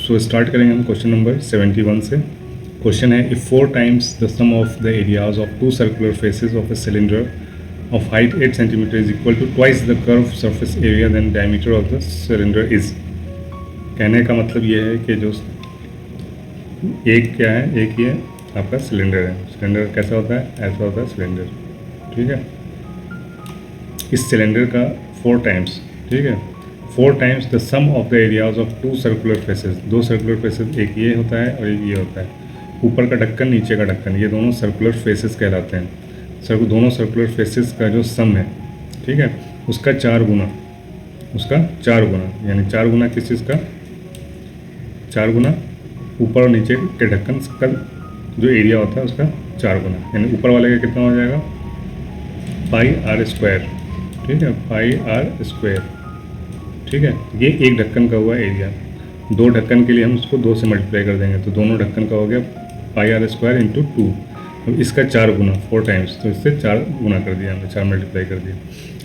So start करेंगे हम question number 71 से। क्वेश्चन है, if 4 times the sum of the areas of 2 circular faces of a cylinder of height 8 centimetre is equal to twice the curve surface area then diameter of the cylinder is. कहने का मतलब ये है कि जो एक क्या है, एक ये आपका सिलेंडर है। सिलेंडर कैसा होता है, ऐसा होता है सिलेंडर, ठीक है। इस सिलेंडर का 4 टाइम्स, ठीक है, 4 times the sum of the areas of 2 circular faces, 2 circular faces, एक ये होता है और एक ये होता है। ऊपर का ढक्कन, नीचे का ढक्कन, ये दोनों सर्कुलर फेसेस कहलाते हैं। दोनों सर्कुलर फेसेस का जो सम है, ठीक है, उसका 4 गुना, यानी 4 गुना किस चीज़ का, 4 गुना ऊपर और नीचे के ढक्कन का जो एरिया होता है उसका 4 गुना, यानी ऊपर वाले का कितना हो जाएगा, पाई आर स्क्वायर, ठीक है, पाई आर स्क्वायर, ठीक है। ये एक ढक्कन का हुआ एरिया। 2 ढक्कन के लिए हम उसको 2 से मल्टीप्लाई कर देंगे, तो दोनों ढक्कन का हो गया पाई आर स्क्वायर इंटू 2। अब इसका 4 गुना, 4 टाइम्स, तो इससे 4 गुना कर दिया हमने, 4 मल्टीप्लाई कर दिया।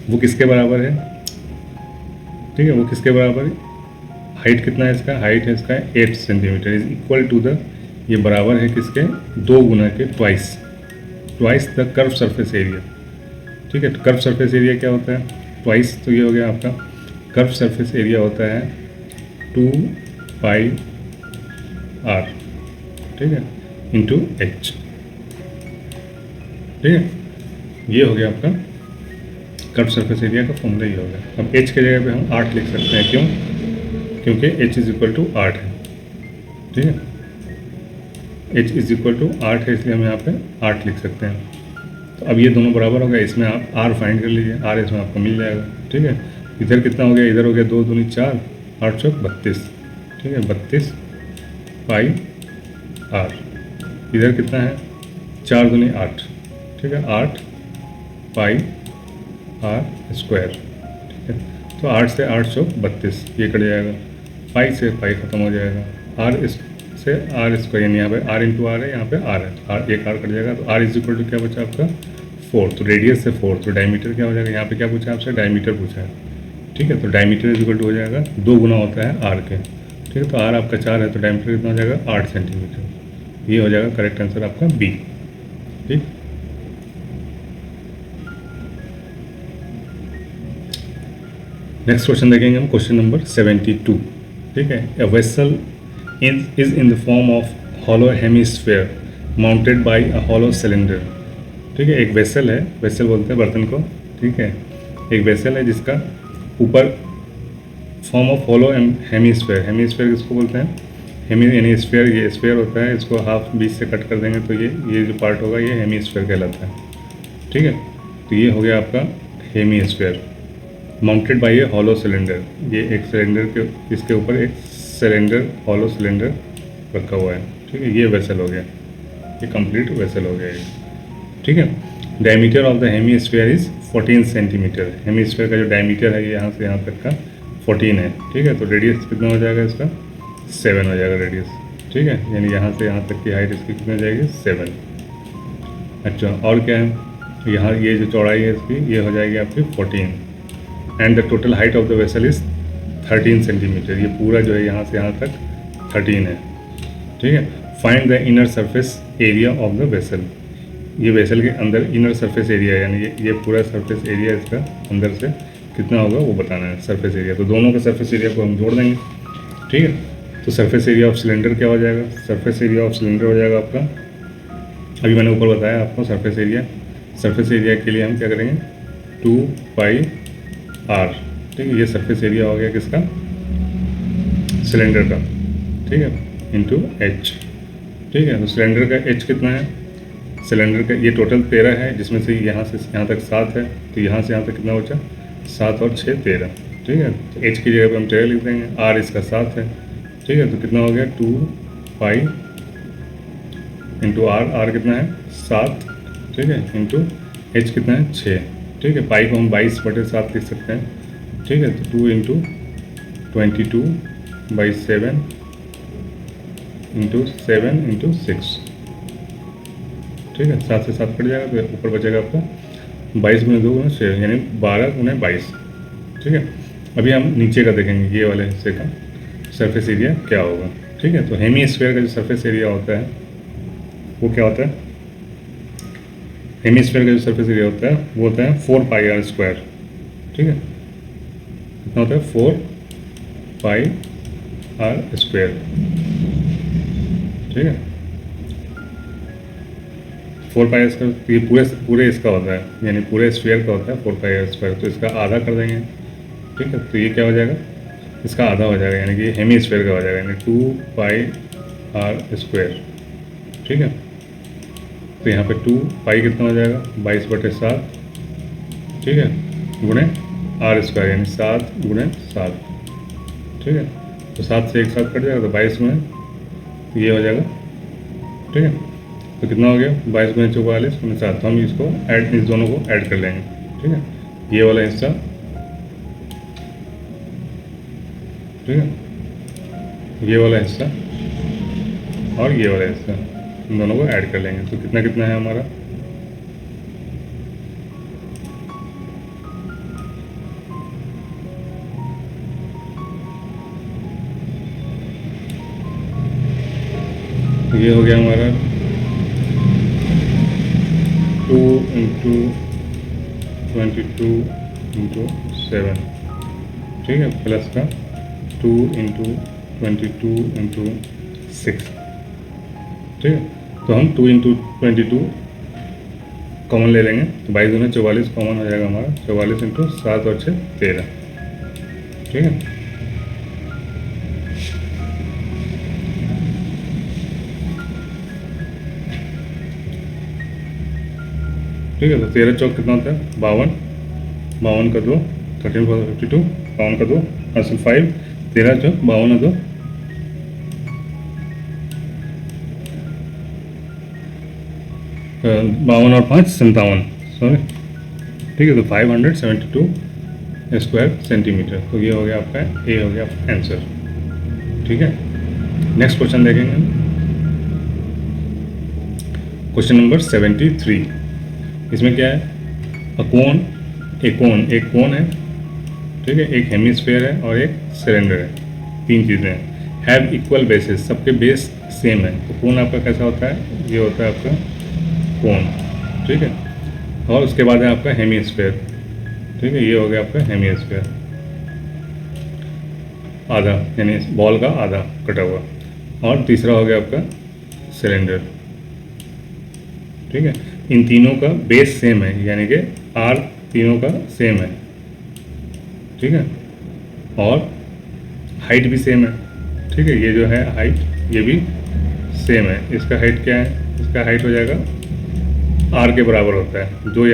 वो किसके बराबर है, ठीक है, वो किसके बराबर है, हाइट कितना है इसका, हाइट है इसका 8 centimetre is equal to the, ये बराबर है किसके, 2 गुना के, twice the curve surface area, ठीक है। कर्व सरफेस एरिया क्या होता है, ट्वाइस, तो ये हो गया आपका कर्व सरफेस एरिया होता है 2 पाई आर, ठीक है, इंटू एच, ठीक है। ये हो गया आपका कर्व सरफेस एरिया का फॉर्मूला, ये हो गया। अब एच के जगह पे हम 8 लिख सकते हैं, क्यों, क्योंकि एच इज इक्वल टू 8 है, ठीक है, एच इज इक्वल टू 8 है, इसलिए हम यहाँ पे 8 लिख सकते हैं। तो अब ये दोनों बराबर हो गया, इसमें आप आर फाइंड कर लीजिए, आर इसमें आपको मिल जाएगा, ठीक है। इधर कितना हो गया, इधर हो गया 2 दूनी 4, 8 चौक 32, ठीक है, 32 पाई आर। इधर कितना है, 4 दूनी 8, ठीक है, 8 पाई आर स्क्वायर, ठीक है। तो 8 से 8 चौक 32, ये कट जाएगा, पाई से पाई ख़त्म हो जाएगा, आर से आर स्क्वायर, यानी यहाँ पे आर इंटू आर है, यहाँ पे आर है, आर एक आर कट जाएगा, तो आर इज इक्वल टू क्या बचा आपका 4, तो रेडियस से 4, तो डायमीटर क्या हो जाएगा, यहाँ पे क्या पूछा आपसे, डायमीटर पूछा है, ठीक है। तो डायमीटर इज इक्वल टू हो जाएगा 2 गुना होता है आर के, ठीक है। तो आर आपका 4 है, तो डायमीटर कितना हो जाएगा 8 सेंटीमीटर। ये हो जाएगा करेक्ट आंसर आपका बी, ठीक। नेक्स्ट क्वेश्चन देखेंगे हम, क्वेश्चन नंबर 72, ठीक है। A vessel is in the form of hollow hemisphere mounted by a hollow cylinder, ठीक है। एक वेसल है, वेसल बोलते हैं बर्तन को, ठीक है। एक वेसल है जिसका ऊपर form of hollow hemisphere, hemisphere किसको बोलते हैं, यानी स्फेयर, ये स्फेयर होता है, इसको हाफ बीच से कट कर देंगे तो ये जो पार्ट होगा ये हेमिस्फेयर कहलाता है, ठीक है। तो ये हो गया आपका हेमिस्फेयर माउंटेड बाय ए हॉलो सिलेंडर, ये एक सिलेंडर के, इसके ऊपर एक सिलेंडर, हॉलो सिलेंडर रखा हुआ है, ठीक है। ये वेसल हो गया, ये कंप्लीट वेसल हो गया ये, ठीक है। Diameter of the hemisphere is 14 centimetre, hemisphere का जो डायमीटर है ये यहाँ से यहाँ तक का 14 है, ठीक है। तो रेडियस कितना हो जाएगा इसका, 7 हो जाएगा रेडियस, ठीक है, यानी यहाँ से यहाँ तक की हाइट इसकी कितनी हो जाएगी, 7। अच्छा, और क्या है, यहाँ ये जो चौड़ाई है इसकी, ये हो जाएगी आपकी 14, and the total height of the vessel is 13 centimetre, ये पूरा जो है यहाँ से यहाँ तक 13 है, ठीक है। Find the inner surface area of the vessel, ये वेसल के अंदर इनर सरफेस एरिया, यानी ये पूरा सरफेस एरिया इसका अंदर से कितना होगा वो बताना है, सरफेस एरिया। तो दोनों के सरफेस एरिया को हम जोड़ देंगे, ठीक है। तो सरफेस एरिया ऑफ सिलेंडर क्या हो जाएगा, सरफेस एरिया ऑफ सिलेंडर हो जाएगा आपका, अभी मैंने ऊपर बताया आपको सरफेस एरिया के लिए हम क्या करेंगे, 2 पाई आर, ठीक है। ये सरफेस एरिया हो गया किसका, सिलेंडर का, ठीक है, इंटू एच, ठीक है। तो सिलेंडर का एच कितना है, सिलेंडर का ये टोटल 13 है, जिसमें से यहाँ से यहाँ तक 7 है, तो यहाँ से यहाँ तक कितना बचा, 7 और 6 13, ठीक है। तो एच की जगह पे हम 13 लिख देंगे, आर इसका 7 है, ठीक है। तो कितना हो गया 2 पाई इंटू आर, आर कितना है 7, ठीक है, इंटू एच कितना है 6, ठीक है। पाई को हम 22/7 लिख सकते हैं, ठीक है। तो 2 इंटू 22/7 इंटू 7 इंटू 6, ठीक है। 7 से 7 कट जाएगा, तो ऊपर बचेगा आपका 22 गुने 2 गुने 6, यानी 12 गुने 22, ठीक है। अभी हम नीचे का देखेंगे, ये वाले हिस्से का सरफेस एरिया क्या होगा। ठीक है। तो हेमी स्फीयर का जो सरफेस एरिया होता है वो क्या होता है, हेमी स्फीयर का जो सरफेस एरिया होता है वो होता है 4πr²। ठीक है, कितना होता है 4πr²। ठीक है, 4πr², ये पूरे पूरे इसका होता है, यानी पूरे स्फीयर का होता है 4πr²। तो इसका आधा कर देंगे। ठीक है, तो ये क्या हो जाएगा, इसका आधा हो जाएगा, यानी कि हेमी स्फीयर का हो जाएगा, यानी 2πr²। ठीक है, तो यहाँ पे 2 कितना हो जाएगा 22/7। ठीक है, गुणे r², यानी 7 गुणे 7। ठीक है, तो 7 से एक साथ कट जाएगा, तो 22 गुणे ये हो जाएगा। ठीक है, तो कितना हो गया 22 गुणे 44 गुणे 7। तो हम इसको ऐड, इस दोनों को ऐड कर लेंगे। ठीक है, ये वाला हिस्सा, ठीक है, ये वाला हिस्सा और ये वाला हिस्सा, इन दोनों को ऐड कर लेंगे। तो कितना कितना है हमारा, तो ये हो गया हमारा 2 × 22 × 7। ठीक है, प्लस का 2 × 22 × 6। ठीक है, तो हम 2 × 22 कॉमन ले लेंगे, तो 22 दूनी 44 कॉमन हो जाएगा हमारा। 44 × 7 और 6 13। ठीक है, ठीक है, तो 13 चौक कितना होता है 52। 52 का 2, 13 4 52, 52 का 2 असल 5, 13 चौक 52 2, 52 और 5 57, सॉरी। ठीक है, तो 572 स्क्वायर सेंटीमीटर। तो ये हो गया आपका, ए हो गया आपका आंसर। ठीक है, नेक्स्ट क्वेश्चन देखेंगे हम, क्वेश्चन नंबर 73। इसमें क्या है, एक कोन है, ठीक है, एक हेमिस्फीयर है और एक सिलेंडर है, 3 चीज़ें हैं। हैव इक्वल बेसिस, सबके बेस सेम है। तो कोन आपका कैसा होता है, ये होता है आपका कोन। ठीक है, और उसके बाद है आपका हेमिस्फीयर। ठीक है, ये हो गया आपका हेमिस्फीयर, आधा, यानी बॉल का आधा कटा हुआ। और तीसरा हो गया आपका सिलेंडर। ठीक है, इन तीनों का बेस सेम है, यानी कि आर तीनों का सेम है। ठीक है, और हाइट भी सेम है। ठीक है, ये जो है हाइट, ये भी सेम है। इसका हाइट क्या है, इसका हाइट हो जाएगा आर के बराबर होता है। जो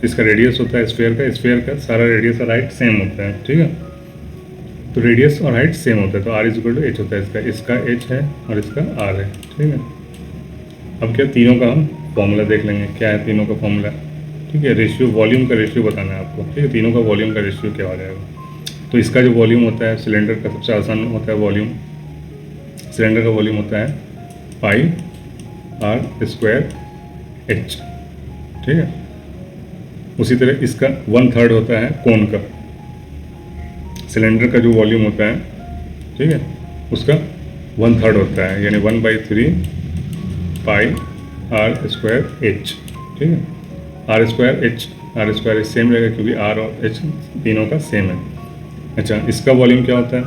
इसका रेडियस होता है स्फीयर का सारा रेडियस और हाइट सेम होता है। ठीक है, तो रेडियस और हाइट सेम होता है, तो r = h होता है। इसका h है और इसका r है। ठीक है, अब क्या, तीनों का हम फॉर्मूला देख लेंगे। क्या है तीनों का फॉर्मूला, ठीक है, रेशियो, वॉल्यूम का रेशियो बताना है आपको। ठीक है, तीनों का वॉल्यूम का रेशियो क्या हो जाएगा। तो इसका जो वॉल्यूम होता है सिलेंडर का, सबसे आसान होता है वॉल्यूम, सिलेंडर का वॉल्यूम होता है πr²h। ठीक है, उसी तरह इसका 1/3 होता है कोन का, सिलेंडर का जो वॉल्यूम होता है, ठीक है, उसका 1/3 होता है, यानी 1/3 πr²h। ठीक है, r² सेम रहेगा क्योंकि r और h तीनों का सेम है। अच्छा, इसका वॉल्यूम क्या होता है,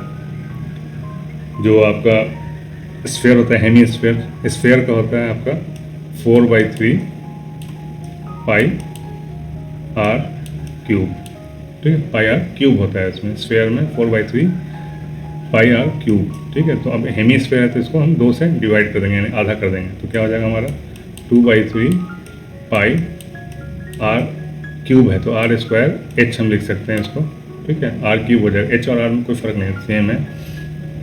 जो आपका स्फीयर होता है, हेमी स्फीयर का होता है आपका 4/3 πr³। ठीक है, πr³ होता है इसमें, स्फीयर में 4/3 πr³। ठीक है, तो अब हेमी स्फीयर है तो इसको हम 2 से डिवाइड कर देंगे, यानी आधा कर देंगे। तो क्या हो जाएगा हमारा 2/3 πr³ है, तो r²h हम लिख सकते हैं इसको। ठीक है, r³ हो जाएगा। h और r में कोई फ़र्क नहीं है, सेम है।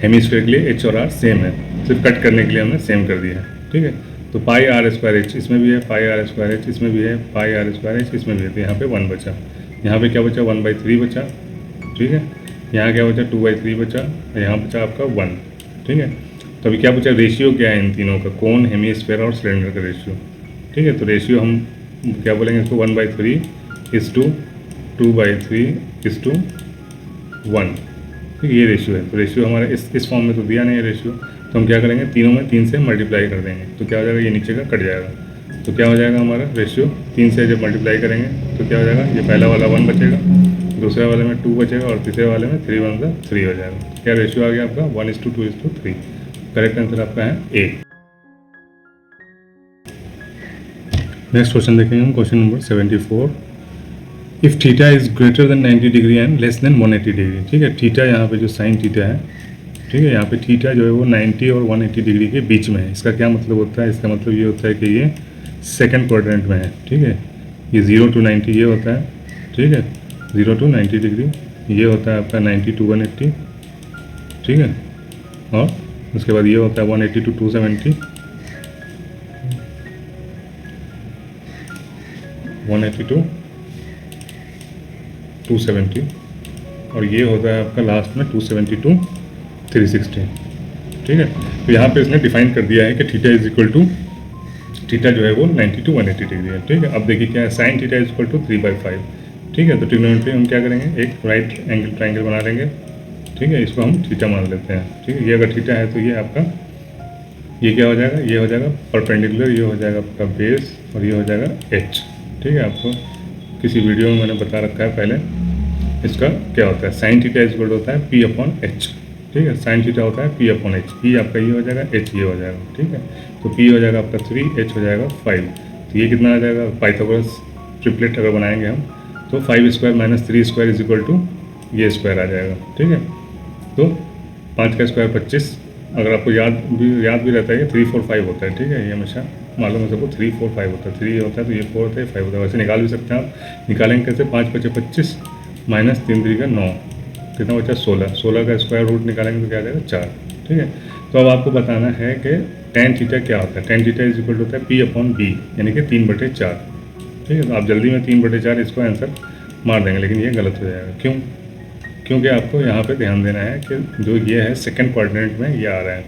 हेमिस्फीयर के लिए h और r सेम है, सिर्फ कट करने के लिए हमने सेम कर दिया है। ठीक है, तो πr²h इसमें भी है, πr²h इसमें भी है, πr²h इसमें भी है। तो यहाँ पे 1 बचा, यहाँ पे क्या बचा 1/3 बचा। ठीक है, यहाँ क्या बचा 2/3 बचा, और यहाँ बचा आपका 1। ठीक है, तो अभी क्या बचा, रेशियो क्या है इन तीनों का, कोन, हेमिस्फीयर और सिलेंडर का रेशियो। ठीक है, तो रेशियो हम क्या बोलेंगे इसको, 1/3 is to 2/3 is to 1। ठीक है, ये रेशियो है। तो रेशियो हमारा इस फॉर्म में तो दिया नहीं है रेशियो, तो हम क्या करेंगे, तीनों में 3 से मल्टीप्लाई कर देंगे, तो क्या हो जाएगा, ये नीचे का कट जाएगा। तो क्या हो जाएगा हमारा रेशियो, 3 से जब मल्टीप्लाई करेंगे तो क्या हो जाएगा, ये पहला वाला 1 बचेगा, दूसरे वाले में 2 बचेगा और तीसरे वाले में 3 1 3 हो जाएगा। क्या रेशियो आ गया आपका 1:2:3। करेक्ट आंसर आपका है ए। नेक्स्ट क्वेश्चन देखेंगे हम, question number 74। If theta is greater than 90 degree and less than 180 degree. ठीक है, थीटा यहाँ पे जो साइन थीटा है, ठीक है, यहाँ पे थीटा जो है वो 90 और 180 डिग्री के बीच में है। इसका क्या मतलब होता है, इसका मतलब ये होता है कि ये सेकंड क्वाड्रेंट में है। ठीक है, ये 0 to 90 ये होता है, ठीक है, 0 to 90 डिग्री ये होता है आपका 90 to 180, ठीक है, और उसके बाद ये होता है 180 to 270, 180 to 270, और ये होता है आपका लास्ट में 270 to 360। ठीक है, तो यहाँ पे इसने डिफाइन कर दिया है कि theta is equal to, theta जो है वो 90 to 180 डिग्री है। ठीक है, अब देखिए क्या है, sine theta is equal to 3/5। ठीक है, तो ट्रिग्नोमेट्री हम क्या करेंगे, एक राइट एंगल ट्राइंगल बना लेंगे। ठीक है, इसको हम थीटा मान लेते हैं। ठीक है, ये अगर थीटा है तो ये आपका, ये क्या हो जाएगा, ये हो जाएगा परपेंडिकुलर, ये हो जाएगा आपका बेस, और ये हो जाएगा एच। ठीक है, आपको किसी वीडियो में मैंने बता रखा है पहले, इसका क्या होता है, साइन थीटा इज इक्वल होता है P/H। ठीक है, साइन थीटा होता है P/H, P आपका ये हो जाएगा, H ये हो जाएगा। ठीक है, तो P हो जाएगा आपका 3, H हो जाएगा 5। तो ये कितना आ जाएगा, पाइथागोरस ट्रिपलेट अगर बनाएंगे हम तो 5² - 3² इज इक्वल टू ये स्क्वायर आ जाएगा। ठीक है, तो 5 का स्क्वायर 25, अगर आपको याद भी रहता है कि 3 4 5 होता है। ठीक है, ये हमेशा मालूम है सबको, 3 4 5 होता है, 3 होता है तो ये 4 होता है, 5 होता है। वैसे निकाल भी सकते हैं आप, निकालेंगे कैसे, 5 × 25 - 3 3 का 9, कितना बचा 16, 16 का स्क्वायर रूट निकालेंगे तो क्या आ जाएगा 4। ठीक है, तो अब आपको बताना है कि tan थीटा क्या होता है। tan थीटा इज इक्वल होता है P/B, यानी कि 3/4। ठीक है, तो आप जल्दी में 3/4 इसको आंसर मार देंगे, लेकिन ये गलत हो जाएगा। क्यों, क्योंकि आपको यहाँ पे ध्यान देना है कि जो ये है सेकंड क्वाड्रेंट में ये आ रहा है।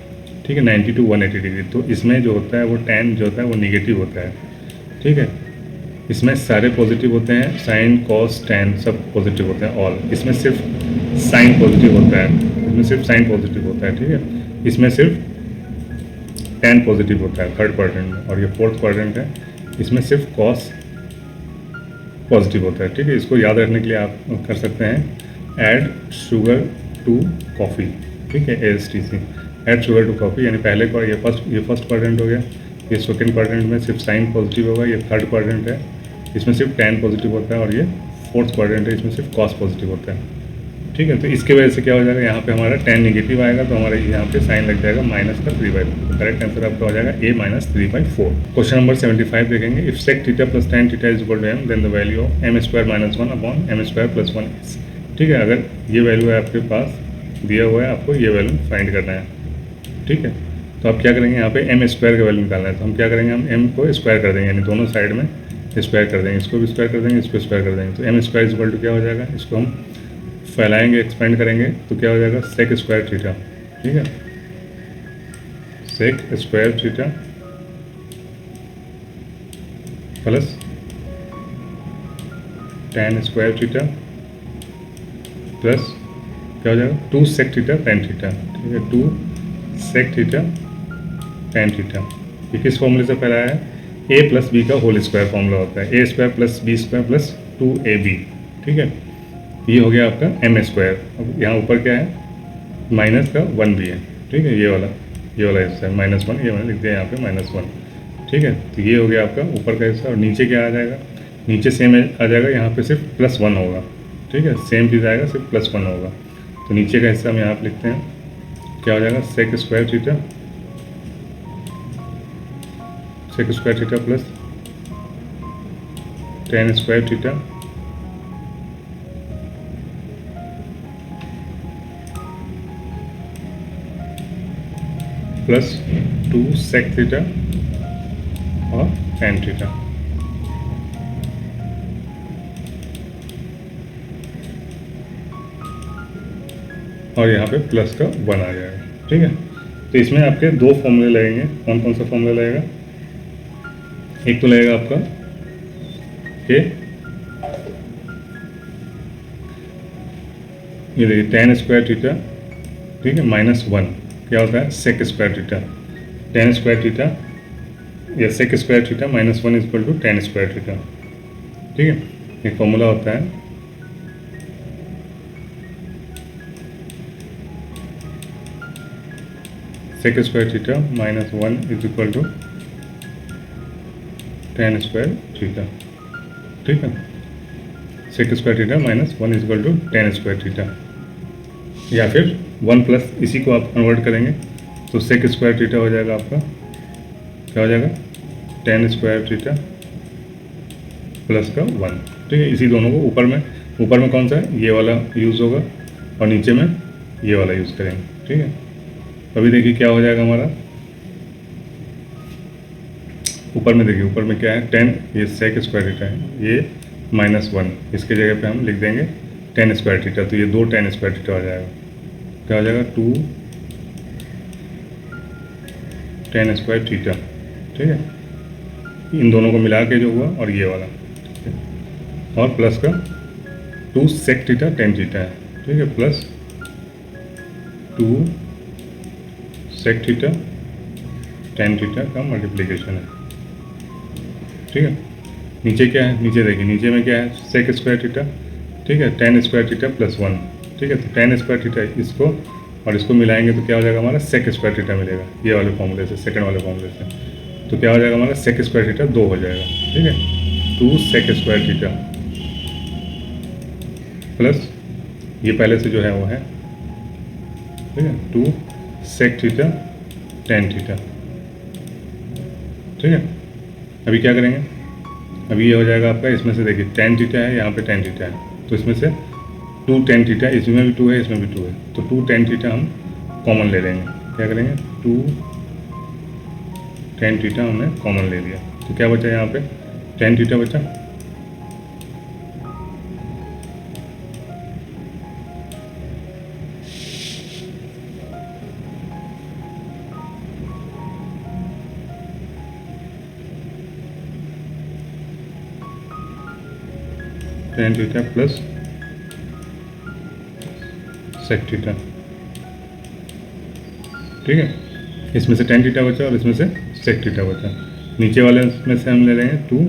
ठीक है, 90 to 180 डिग्री, तो इसमें जो होता है वो tan जो होता है वो निगेटिव होता है। ठीक है, इसमें सारे पॉजिटिव होते हैं, साइन कॉस टैन सब पॉजिटिव होते हैं ऑल। इसमें सिर्फ साइन पॉजिटिव होता है, इसमें सिर्फ साइन पॉजिटिव होता है। ठीक है, इसमें सिर्फ टैन पॉजिटिव होता है थर्ड क्वाड्रेंट में, और ये फोर्थ क्वाड्रेंट है, इसमें सिर्फ कॉस पॉजिटिव होता है। ठीक है, इसको याद रखने के लिए आप कर सकते हैं ऐड शुगर टू कॉफ़ी। ठीक है, ASTC, add sugar to coffee, यानी पहले को ये फर्स्ट क्वाड्रेंट हो गया, ये सेकंड क्वाड्रेंट में सिर्फ साइन पॉजिटिव होगा, ये थर्ड क्वाड्रेंट है, इसमें सिर्फ टैन पॉजिटिव होता है, और ये फोर्थ क्वाड्रेंट है, इसमें सिर्फ कॉस पॉजिटिव होता है। ठीक है, तो इसकी वजह से क्या हो जाएगा, यहाँ पे हमारा टैन नेगेटिव आएगा, तो हमारा यहाँ पे साइन लग जाएगा -3/4। करेक्ट आंसर आपका हो जाएगा A -3/4। क्वेश्चन नंबर 75 देखेंगे, if sec theta plus tan theta is equal to m, then the value of m² - 1 m² + 1 is। ठीक है, अगर ये वैल्यू है आपके पास दिया हुआ है, आपको ये वैल्यू फाइंड करना है। ठीक है, तो आप क्या करेंगे, यहाँ पे m² का वैल्यू निकालना है, तो हम क्या करेंगे, हम m को स्क्वायर कर देंगे, यानी दोनों साइड में स्क्वायर कर देंगे, इसको भी स्क्वायर कर देंगे, इसको स्क्वायर कर देंगे, तो m² इज इक्वल टू क्या हो जाएगा, इसको हम फैलाएंगे, एक्सपेंड करेंगे, तो क्या हो जाएगा sec² थीटा। ठीक है, sec² theta plus tan² theta plus क्या हो जाएगा 2 sec थीटा tan थीटा। ठीक है, 2 sec थीटा tan थीटा, ये किस फॉर्मूले से फैलाया है, a + b का होल स्क्वायर फॉर्मूला होता है, a² + b² + 2ab। ठीक है, ये हो गया आपका m²। अब यहाँ ऊपर क्या है, माइनस का 1 भी है। ठीक है, ये वाला हिस्सा है -1, ये मैंने लिख दिया यहाँ पे -1। ठीक है, तो ये हो गया आपका ऊपर का हिस्सा, और नीचे क्या आ जाएगा, नीचे सेम आ जाएगा, यहाँ पे सिर्फ +1 होगा। ठीक है, सेम चीज़ आएगा, सिर्फ +1 होगा, तो नीचे का हिस्सा हम यहाँ पे लिखते हैं, क्या हो जाएगा sec² theta plus tan² theta plus 2 sec theta और tan थीटा। और यहाँ पे प्लस का 1 आ जाएगा। ठीक है, तो इसमें आपके 2 फॉर्मूले लगेंगे। कौन कौन सा फॉर्मूला लगेगा, एक तो लगेगा आपका कि ये देखिए टेन स्क्वायर थीटा, ठीक है, -1 क्या होता है sec square theta. Tan square theta या sec square theta -1 equal to tan square theta, ठीक है। एक फॉर्मूला होता है sec square theta -1 is equal to tan square theta, ठीक है। Sec square theta -1 is equal to tan square theta, या फिर 1 प्लस इसी को आप कन्वर्ट करेंगे तो सेक स्क्वायर थीटा हो जाएगा आपका, क्या हो जाएगा टेन स्क्वायर थीटा प्लस का 1, ठीक है। इसी दोनों को ऊपर में कौन सा है ये वाला यूज़ होगा और नीचे में ये वाला यूज़ करेंगे, ठीक है। अभी देखिए क्या हो जाएगा हमारा, ऊपर में देखिए ऊपर में क्या है 10, ये सेक स्क्वायर थीटा है, ये -1, इसके जगह पे हम लिख देंगे टेन स्क्वायर थीटा, तो ये 2 टेन स्क्वायर थीटा हो जाएगा, क्या हो जाएगा 2 टेन स्क्वायर थीटा, ठीक है। इन दोनों को मिला के जो हुआ और ये वाला, ठीक है, और प्लस का 2 सेक थीटा टेन थीटा है, ठीक है, plus 2 sec theta tan theta का मल्टीप्लिकेशन है, ठीक है। नीचे क्या है, नीचे देखिए नीचे में क्या है सेक स्क्वायर थीटा, ठीक है, टेन स्क्वायर थीटा प्लस 1, ठीक है। तो टेन स्क्वायर थीटा इसको और इसको मिलाएंगे तो क्या हो जाएगा हमारा सेक स्क्वायर थीटा मिलेगा, ये वाले फॉर्मूले से, सेकंड वाले फॉर्मूले से। तो क्या हो जाएगा हमारा सेक स्क्वायर थीटा 2 हो जाएगा, ठीक है, 2 सेक स्क्वायर थीटा प्लस ये पहले से जो है वो है, ठीक है, 2 सेक थीटा टेन थीटा, ठीक है। अभी क्या करेंगे, अभी ये हो जाएगा आपका, इसमें से देखिए टेन थीटा है, यहाँ पे टेन थीटा है, तो इसमें से 2 टेन थीटा, इसमें भी 2 है इसमें भी 2 है, तो 2 टेन थीटा हम कॉमन ले लेंगे। क्या करेंगे 2 टेन थीटा हमने कॉमन ले लिया, तो क्या बचा यहाँ पे टेन थीटा बचा, tan theta plus sec theta, ठीक है। इसमें से टेन थीटा बचा और इसमें से सेक थीटा बचा, नीचे वाले में से हम ले लेंगे 2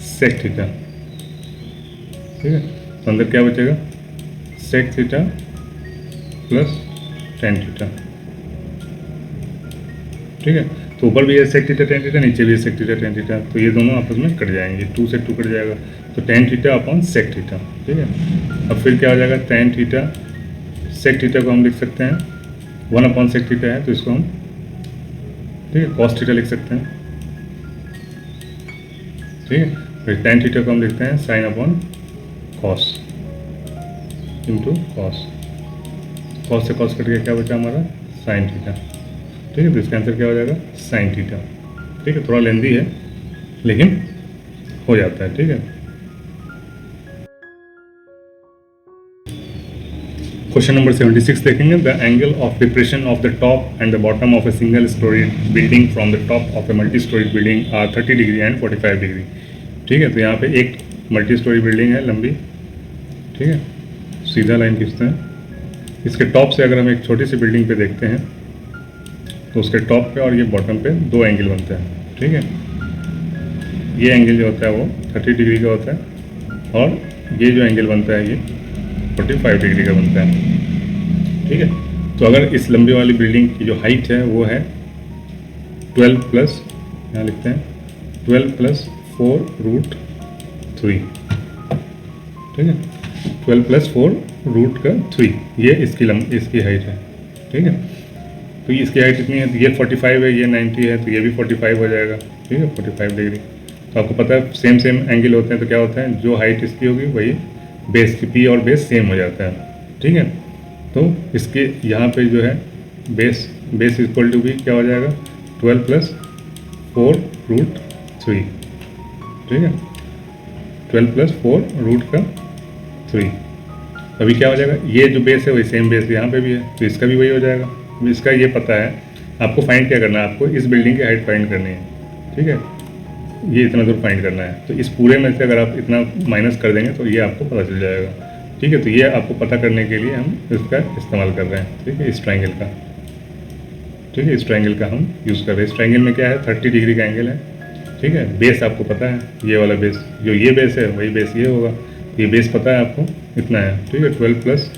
सेक थीटा, ठीक है। तो अंदर क्या बचेगा sec theta plus tan theta, ठीक है। तो ऊपर भी है सेक थीटा टेन थीटा, नीचे भी है सेक थीटा टेन थीटा, तो ये दोनों आपस में कट जाएंगे, 2 से 2 कट जाएगा, तो tan theta upon sec theta, ठीक है। अब फिर क्या हो जाएगा टेन थीटा, सेक थीटा को हम लिख सकते हैं 1 अपॉन सेक थीटा है तो इसको हम, ठीक है, कॉस थीटा लिख सकते हैं, ठीक है। फिर टेन थीटा को हम लिखते हैं sine upon cos into cos, cos से कॉस कट गया, क्या बचा हमारा साइन थीटा, ठीक है। तो इसका आंसर क्या हो जाएगा साइन थीटा, ठीक है। थोड़ा लेंदी है लेकिन हो जाता है, ठीक है। क्वेश्चन नंबर 76 देखेंगे, the angle of depression of the top and the bottom of a single storey building from the top of a multi storey building are 30 degree and 45 degree, ठीक है। तो यहाँ पे एक मल्टी स्टोरी बिल्डिंग है लंबी, ठीक है, सीधा लाइन खींचते हैं, इसके टॉप से अगर हम एक छोटी सी बिल्डिंग पे देखते हैं तो उसके टॉप पे और ये बॉटम पे 2 एंगल बनते हैं, ठीक है। ये एंगल जो होता है वो 30 डिग्री का होता है और ये जो एंगल बनता है ये 45 डिग्री का बनता है, ठीक है। तो अगर इस लंबी वाली बिल्डिंग की जो हाइट है वो है 12 प्लस, यहाँ लिखते हैं 12 प्लस 4√3, ठीक है, 12 प्लस 4√3, ये इसकी हाइट है, ठीक है। तो इसकी हाइट इतनी है, तो ये 45 है, ये 90 है, तो ये भी 45 हो जाएगा, ठीक है, 45 डिग्री। तो आपको पता है सेम एंगल होते हैं, तो क्या होता है जो हाइट इसकी होगी वही बेस की पी और बेस सेम हो जाता है, ठीक है। तो इसके यहाँ पे जो है बेस इक्वल टू भी क्या हो जाएगा 12 प्लस 4√3, ठीक है, 12 प्लस 4√3। अभी क्या हो जाएगा, ये जो बेस है वही सेम बेस यहाँ पे भी है, तो इसका भी वही हो जाएगा। इसका ये पता है, आपको फाइंड क्या करना है, आपको इस बिल्डिंग की हाइट फाइंड करनी है, ठीक है, ये इतना दूर फाइंड करना है। तो इस पूरे में से अगर आप इतना माइनस कर देंगे तो ये आपको पता चल जाएगा। ठीक है, तो ये आपको पता करने के लिए हम इसका इस्तेमाल कर रहे हैं। ठीक है, इस ट्रायंगल का, ठीक है, इस ट्रायंगल का हम यूज़ कर रहे हैं। इस ट्रायंगल में क्या है, 30 डिग्री का एंगल है। ठीक है, बेस आपको पता है, ये वाला बेस, जो ये बेस है वही बेस ये होगा। ये बेस पता है आपको, इतना है। ठीक है, 12 +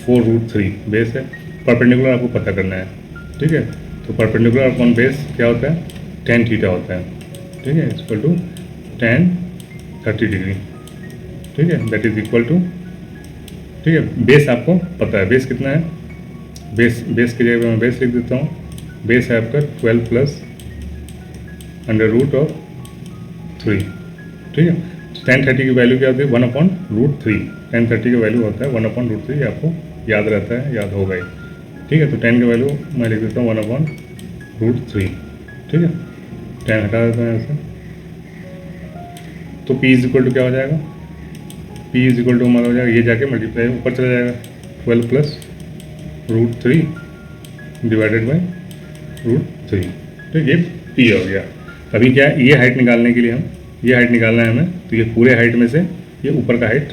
4√3 बेस है। परपेंडिकुलर आपको पता करना है। ठीक है, तो परपेंडिकुलर अपॉन बेस क्या होता है, tan थीटा होता है। ठीक है, इक्वल टू tan 30 डिग्री। ठीक है, दैट इज इक्वल टू, ठीक है, बेस आपको पता है, बेस कितना है, बेस की जगह पे मैं बेस लिख देता हूँ। बेस है आपका 12 + √3। ठीक है, tan 30 की वैल्यू क्या होती है, 1/√3। tan 30 का वैल्यू होता है 1/√3, ये आपको याद रहता है, याद होगा ही। ठीक है, तो tan का वैल्यू मैं लिख देता हूँ 1/√3। ठीक है, tan हटा देता हूँ ऐसे, तो P इक्वल टू क्या हो जाएगा, P इक्वल टू हमारा हो जाएगा, ये जाके मल्टीप्लाई ऊपर चला जाएगा, 12 + √3 डिवाइडेड बाई √3। ठीक, ये P हो गया। अभी क्या है, ये हाइट निकालने के लिए हम, ये हाइट निकालना है हमें, तो ये पूरे हाइट में से ये ऊपर का हाइट,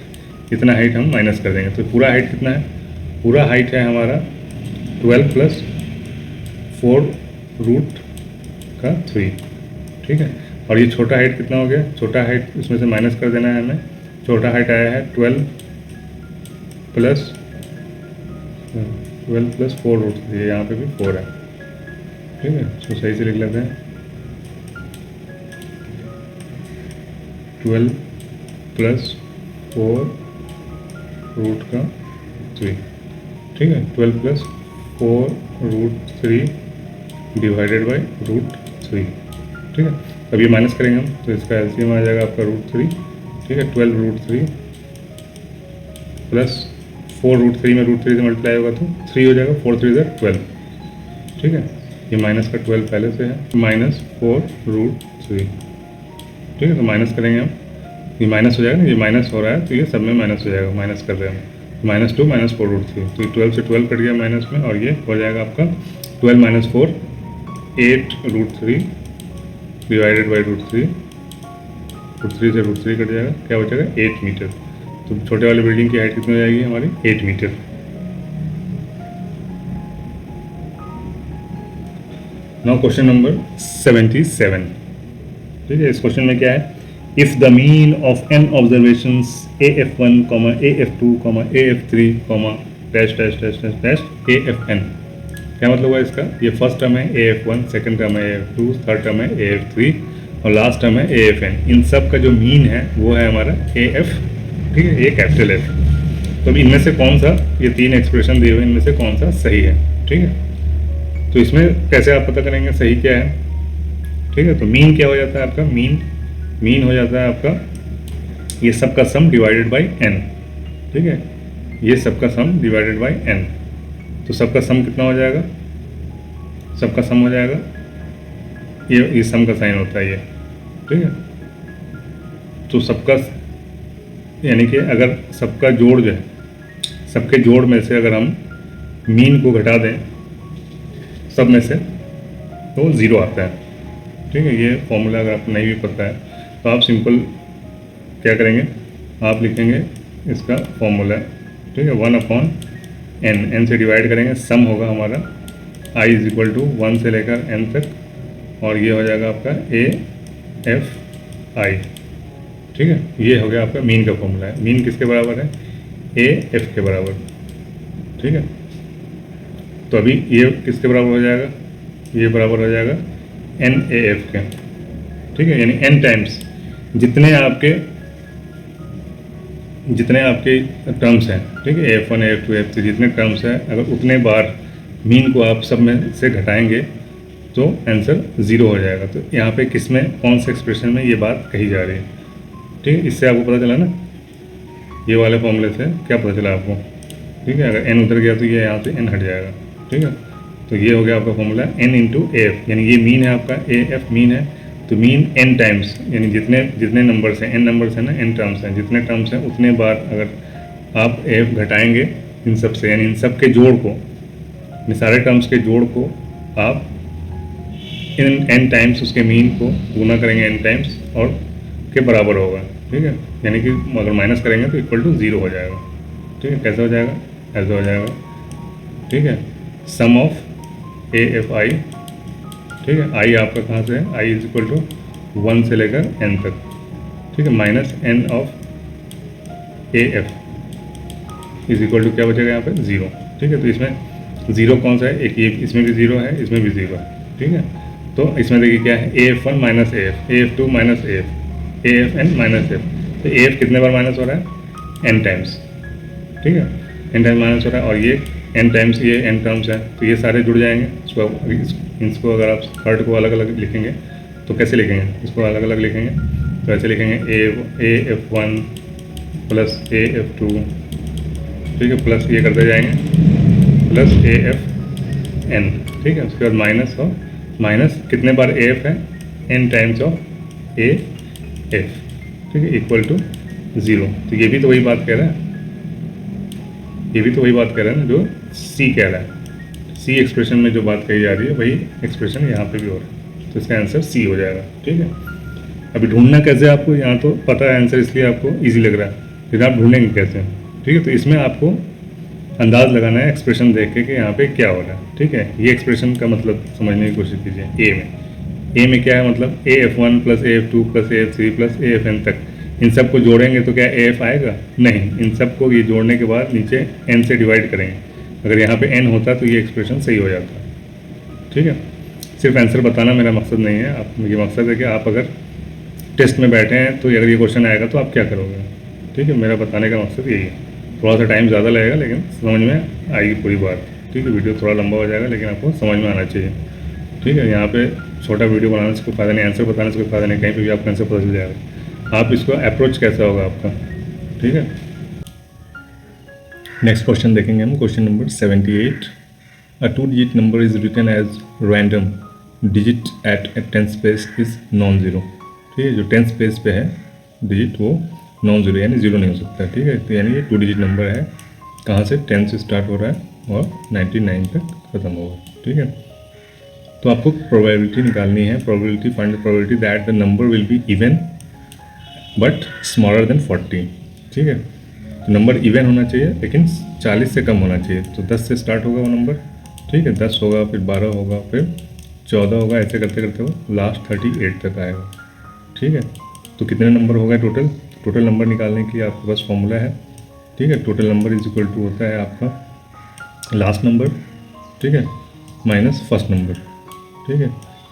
इतना हाइट हम माइनस कर देंगे। तो पूरा हाइट कितना है, पूरा हाइट है हमारा 12 + 4√3। ठीक है, और ये छोटा हाइट कितना हो गया, छोटा हाइट इसमें से माइनस कर देना है हमें। छोटा हाइट आया है 12 + 4√3, यहाँ पे भी 4 है। ठीक है, इसको सही से लिख लेते हैं, 12 + 4√3। ठीक है, 12 + 4√3 डिवाइडेड बाई √3। ठीक है, अब ये माइनस करेंगे हम, तो इसका एलसीएम आ जाएगा आपका √3। ठीक है, 12√3 + 4√3 में √3 से मल्टीप्लाई होगा तो 3 हो जाएगा, 4 3 12। ठीक है, ये माइनस का 12 पहले से है, -4√3। ठीक है, तो माइनस करेंगे हम, ये माइनस हो जाएगा ना, ये माइनस हो रहा है तो ये सब में माइनस हो जाएगा, माइनस कर रहे हैं हम, -2 -4√3, तो 12 से 12 कट गया माइनस में, और ये हो जाएगा आपका 12 - 4 8√3 डिवाइडेड बाई √3। √3 से √3 कट जाएगा, क्या हो जाएगा 8 मीटर। तो छोटे वाले बिल्डिंग की हाइट कितनी हो जाएगी हमारी, 8 मीटर। Now question number 77। ठीक है, इस क्वेश्चन में क्या है, if the mean of n observations AF1, AF2, AF3, dash dash dash dash dash AFN, क्या मतलब है इसका, ये फर्स्ट टर्म है AF1, सेकंड टर्म है AF2, थर्ड टर्म है AF3 और लास्ट टर्म है AFN। इन सब का जो मीन है वो है हमारा AF। ठीक है, ये कैपिटल F। तो इनमें से कौन सा, ये 3 एक्सप्रेशन दिए हुए इनमें से कौन सा सही है। ठीक है, तो इसमें कैसे आप पता करेंगे सही क्या है। ठीक है, तो मीन क्या हो जाता है आपका, मीन हो जाता है आपका ये सब का सम डिवाइडेड बाई n। ठीक है, ये सब का सम डिवाइडेड बाई n, तो सबका सम कितना हो जाएगा, सबका सम हो जाएगा, ये सम का साइन होता है ये। ठीक है, तो सबका, यानी कि अगर सबका जोड़ जो है, सबके जोड़ में से अगर हम मीन को घटा दें सब में से तो 0 आता है। ठीक है, ये फॉर्मूला अगर आपको नहीं भी पता है तो आप सिंपल क्या करेंगे, आप लिखेंगे इसका फॉर्मूला। ठीक है, 1/n, n से डिवाइड करेंगे, सम होगा हमारा i = 1 से लेकर n तक, और ये हो जाएगा आपका AFI। ठीक है, ये हो गया आपका मीन का फॉर्मूला है। मीन किसके बराबर है, AF के बराबर। ठीक है, तो अभी ये किसके बराबर हो जाएगा, ये बराबर हो जाएगा NAF के। ठीक है, यानी n टाइम्स जितने आपके टर्म्स हैं, ठीक है, AF1 AF2 AF3 जितने टर्म्स हैं, अगर उतने बार मीन को आप सब में से घटाएंगे तो आंसर 0 हो जाएगा। तो यहाँ पे किस में, कौन से एक्सप्रेशन में ये बात कही जा रही है। ठीक है, इससे आपको पता चला ना, ये वाले फॉर्मूले से क्या पता चला आपको। ठीक है, अगर n उधर गया तो ये यहाँ से n हट जाएगा। ठीक है, तो ये हो गया आपका फॉर्मूला n × AF, यानी ये मीन है आपका, AF मीन है, तो मीन n टाइम्स, यानी जितने नंबर्स हैं, n नंबर्स हैं ना, n टर्म्स हैं, जितने टर्म्स हैं उतने बार अगर आप AF घटाएंगे इन सब से, यानी इन सब के जोड़ को, इन सारे टर्म्स के जोड़ को आप इन n टाइम्स उसके मीन को गुना करेंगे n टाइम्स और के बराबर होगा। ठीक है, यानी कि अगर माइनस करेंगे तो = 0 हो जाएगा। ठीक है, कैसे हो जाएगा, ऐसे हो जाएगा, ठीक है। सम ऑफ ए एफ आई, ठीक है, आई आपका कहाँ से है, आई इज इक्वल टू 1 से लेकर n तक, ठीक है, minus n of A F is equal to क्या बचेगा यहाँ पे 0, ठीक है। तो इसमें 0 कौन सा है, एक ये इसमें भी 0 है, इसमें भी 0 है, ठीक है। तो इसमें देखिए क्या है, AF1 minus AF2 minus AFN minus F. तो AF कितने बार माइनस हो रहा है, n टाइम्स, ठीक है, n टाइम्स माइनस हो रहा है, और ये n टाइम्स ये n टर्म्स है, तो ये सारे जुड़ जाएंगे। इसको अगर आप थर्ड को अलग अलग लिखेंगे तो कैसे लिखेंगे, इसको अलग अलग लिखेंगे तो ऐसे लिखेंगे AF1 प्लस AF2, ठीक है, प्लस ये करते जाएंगे प्लस AFN, ठीक है। उसके बाद माइनस और माइनस कितने बार AF है, n टाइम्स ऑफ AF, ठीक है, इक्वल टू 0। तो ये भी तो वही बात कह रहा है, ये भी तो वही बात कह रहा है ना जो C कह रहा है। C एक्सप्रेशन में जो बात कही जा रही है वही एक्सप्रेशन यहाँ पे भी हो रहा है, तो इसका आंसर C हो जाएगा, ठीक है। अभी ढूंढना कैसे आपको, यहाँ तो पता है आंसर, इसलिए आपको इजी लग रहा है, फिर आप ढूंढेंगे कैसे, ठीक है। तो इसमें आपको अंदाज़ लगाना है एक्सप्रेशन देख के कि यहाँ पे क्या हो रहा है, ठीक है। ये एक्सप्रेशन का मतलब समझने की कोशिश कीजिए। ए में क्या है, मतलब AF1 plus AF2 plus AF3 plus AFN तक, इन सब को जोड़ेंगे तो क्या AF आएगा, नहीं, इन सब को ये जोड़ने के बाद नीचे n से डिवाइड करेंगे। अगर यहाँ पे n होता तो ये एक्सप्रेशन सही हो जाता, ठीक है। सिर्फ आंसर बताना मेरा मकसद नहीं है, आप ये मकसद है कि आप अगर टेस्ट में बैठे हैं तो अगर ये क्वेश्चन आएगा तो आप क्या करोगे, ठीक है। मेरा बताने का मकसद यही है। थोड़ा सा टाइम ज़्यादा लगेगा लेकिन समझ में आएगी पूरी बात, ठीक है। वीडियो थोड़ा लंबा हो जाएगा लेकिन आपको समझ में आना चाहिए, ठीक है। यहाँ पे छोटा वीडियो बनाने से कोई फ़ायदा नहीं, आंसर बताने से कोई फ़ायदा नहीं, कहीं पे भी आपका आंसर पता चल जाएगा। आप इसको अप्रोच कैसा होगा आपका, ठीक है। नेक्स्ट क्वेश्चन देखेंगे हम, question number 78। A 2 digit number is written as random digit at 10th space is non zero, ठीक है। जो 10th स्पेस पे है डिजिट वो नॉन ज़ीरो यानी ज़ीरो नहीं हो सकता, ठीक है। तो यानी ये 2 डिजिट नंबर है, कहाँ से 10 से स्टार्ट हो रहा है और 99 तक ख़त्म होगा, ठीक है। तो आपको प्रोबेबिलिटी निकालनी है, probability find the probability that the number will be even but smaller than 40, ठीक है। तो नंबर इवन होना चाहिए लेकिन 40 से कम होना चाहिए। तो 10 से स्टार्ट होगा वो नंबर, ठीक है, 10 होगा, फिर 12 होगा, फिर 14 होगा, ऐसे करते करते वो लास्ट 38 तक आएगा, ठीक है। तो कितने नंबर हो गए टोटल, टोटल नंबर निकालने की आपके पास फॉर्मूला है, ठीक है। Total number is equal to होता है आपका लास्ट नंबर, ठीक है, माइनस फर्स्ट नंबर, ठीक है,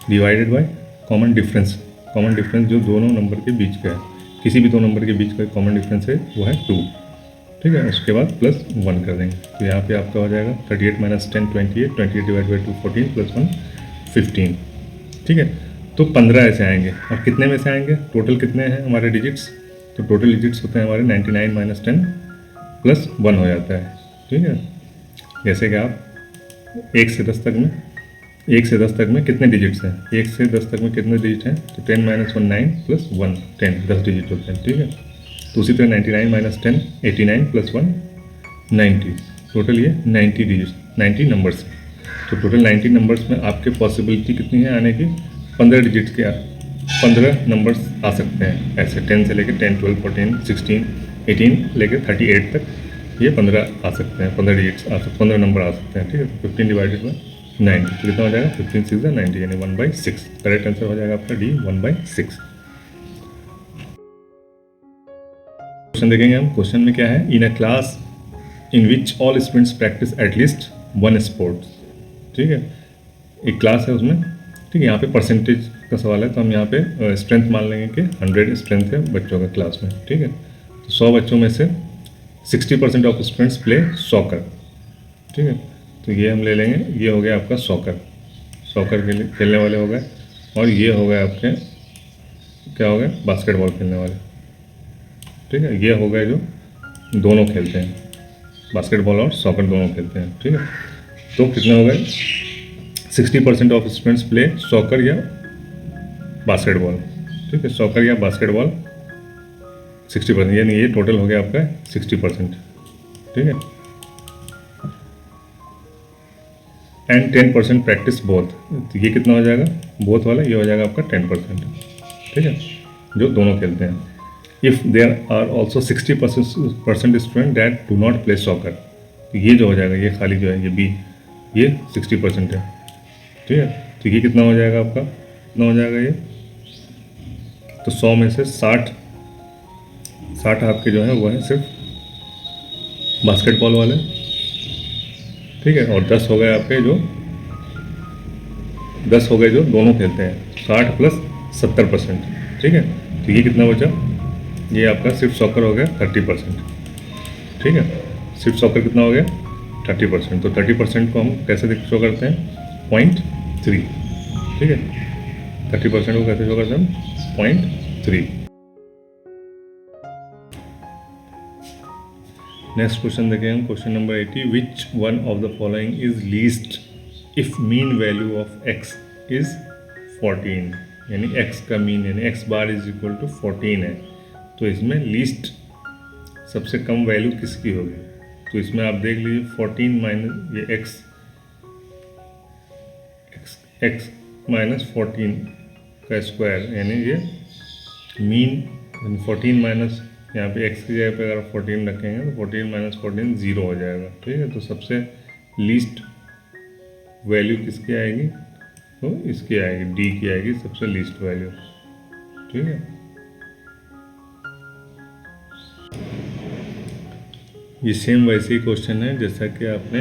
divided by common difference. Common difference जो दोनों नंबर के बीच का है, किसी भी दो नंबर के बीच का कॉमन डिफरेंस है वो है 2, ठीक है। उसके बाद प्लस 1 कर देंगे, तो यहाँ पे आपका हो जाएगा 38 माइनस 10 28, 28 डिवाइड बाई 2 14 प्लस 1 15, ठीक है। तो 15 ऐसे आएंगे, और कितने में से आएंगे, टोटल कितने हैं हमारे डिजिट्स, तो टोटल डिजिट्स होते हैं हमारे 99 माइनस 10 प्लस 1 हो जाता है, ठीक है। जैसे कि आप 1 से 10 तक में, 1 से 10 तक में कितने डिजिट्स हैं, 1 से 10 तक में कितने डिजिट हैं, तो 10 माइनस 1 9 प्लस 1 10, 10 डिजिट होते हैं, ठीक है। तो उसी तरह 99 माइनस 10 89 प्लस 1 90, टोटल ये 90 डिजिट 90 नंबर्स। तो टोटल 90 नंबर्स में आपके पॉसिबिलिटी कितनी है आने की, 15 डिजिट के 15 नंबर्स आ सकते हैं ऐसे, 10 से लेकर 10 12 14 16 18 लेकर 38 तक ये 15 आ सकते हैं, 15 डिजिट्स आ सकते, 15 नंबर आ सकते हैं, ठीक है। 15 डिवाइडेड बाई 90, तो कितना हो जाएगा, 15 6 90 यानी 1/6। करेक्ट आंसर हो जाएगा आपका डी 1/6। क्वेश्चन देखेंगे हम, क्वेश्चन में क्या है, in a class in which all students practice at least 1 sports, ठीक है। एक क्लास है उसमें, ठीक है, यहाँ पे परसेंटेज का सवाल है तो हम यहाँ पे स्ट्रेंथ मान लेंगे कि 100 स्ट्रेंथ है बच्चों का क्लास में, ठीक है। तो 100 बच्चों में से 60% ऑफ स्टूडेंट्स प्ले सॉकर, ठीक है। तो ये हम ले लेंगे, ये हो गया आपका सॉकर, सॉकर के लिए खेलने वाले हो गए, और ये हो गए आपके क्या हो गए, बास्केटबॉल खेलने वाले, ठीक है। ये हो गए जो दोनों खेलते हैं, बास्केटबॉल और सॉकर दोनों खेलते हैं, ठीक है। तो कितने हो गए, 60% ऑफ स्टूडेंट्स प्ले सॉकर या बास्केटबॉल, ठीक है, सॉकर या बास्केटबॉल 60%, यानी ये टोटल हो गया आपका 60%, ठीक है। एंड 10% प्रैक्टिस बोथ, तो ये कितना हो जाएगा, बोथ वाला ये हो जाएगा आपका 10%, ठीक है, जो दोनों खेलते हैं। If there are also 60% student that do not play soccer, तो ये जो हो जाएगा, ये खाली जो है ये बी, ये 60% है, ठीक है। तो ये कितना हो जाएगा आपका, कितना हो जाएगा ये, तो 100 में से 60 आपके जो है वो है सिर्फ बास्केटबॉल वाले, ठीक है। और 10 हो गए आपके जो 10 हो गए जो दोनों खेलते हैं, 60 प्लस 70%, ठीक है। तो ये कितना बचा, ये आपका सिर्फ सॉकर हो गया 30%, ठीक है। सिर्फ सॉकर कितना हो गया 30%। तो 30% को हम कैसे शो करते हैं, 0.3, ठीक है। 30% को कैसे शो करते हैं, 0.3। नेक्स्ट क्वेश्चन देखें हम, question number 80, which one of the following is least if mean value of X is 14, यानी एक्स का मीन यानी X bar is equal to 14 है, तो इसमें लीस्ट सबसे कम वैल्यू किसकी होगी। तो इसमें आप देख लीजिए 14 माइनस ये एक्स माइनस 14 का स्क्वायर, यानी ये मीन 14 माइनस, यहाँ पे x की जगह पे अगर 14 रखेंगे तो 14 माइनस 14 0 हो जाएगा, ठीक है। तो सबसे लीस्ट वैल्यू किसकी आएगी, तो इसकी आएगी, डी की आएगी सबसे लीस्ट वैल्यू, ठीक है। ये सेम वैसे ही क्वेश्चन है जैसा कि आपने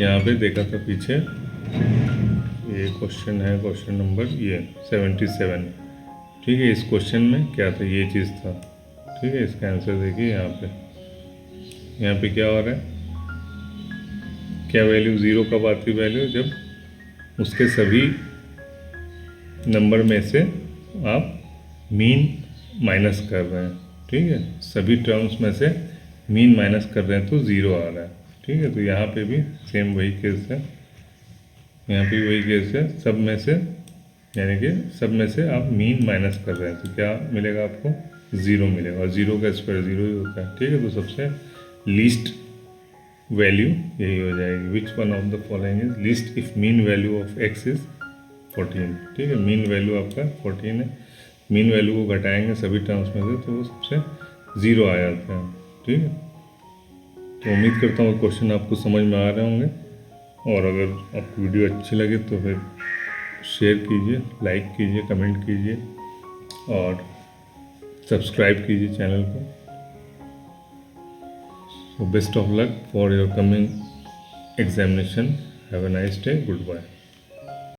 यहाँ पे देखा था पीछे, ये क्वेश्चन है क्वेश्चन नंबर ये 77, ठीक है। इस क्वेश्चन में क्या था, ये चीज़ था, ठीक है। इसका आंसर देखिए यहाँ पे क्या हो रहा है, क्या वैल्यू 0 कब आती है, वैल्यू जब उसके सभी नंबर में से आप मीन माइनस कर रहे हैं, ठीक है। सभी टर्म्स में से मीन माइनस कर रहे हैं तो 0 आ रहा है, ठीक है। तो यहाँ पे भी सेम वही केस है, यहाँ पे वही केस है, सब में से यानी कि सब में से आप मीन माइनस कर रहे हैं तो क्या मिलेगा आपको, 0 मिलेगा, और 0 का स्क्वायर 0 ही होता है, ठीक है। तो सबसे लीस्ट वैल्यू यही हो जाएगी, विच one of the following is least if mean value of X is 14, ठीक है। मीन वैल्यू आपका 14 है, मीन वैल्यू को घटाएंगे सभी टर्म्स में से तो वो सबसे 0 आ जाता है, ठीक है। तो उम्मीद करता हूँ क्वेश्चन आपको समझ में आ रहे होंगे, और अगर आपको वीडियो अच्छी लगे तो फिर शेयर कीजिए, लाइक कीजिए, कमेंट कीजिए और सब्सक्राइब कीजिए चैनल को। So best of luck for your coming examination. Have a nice day. Goodbye.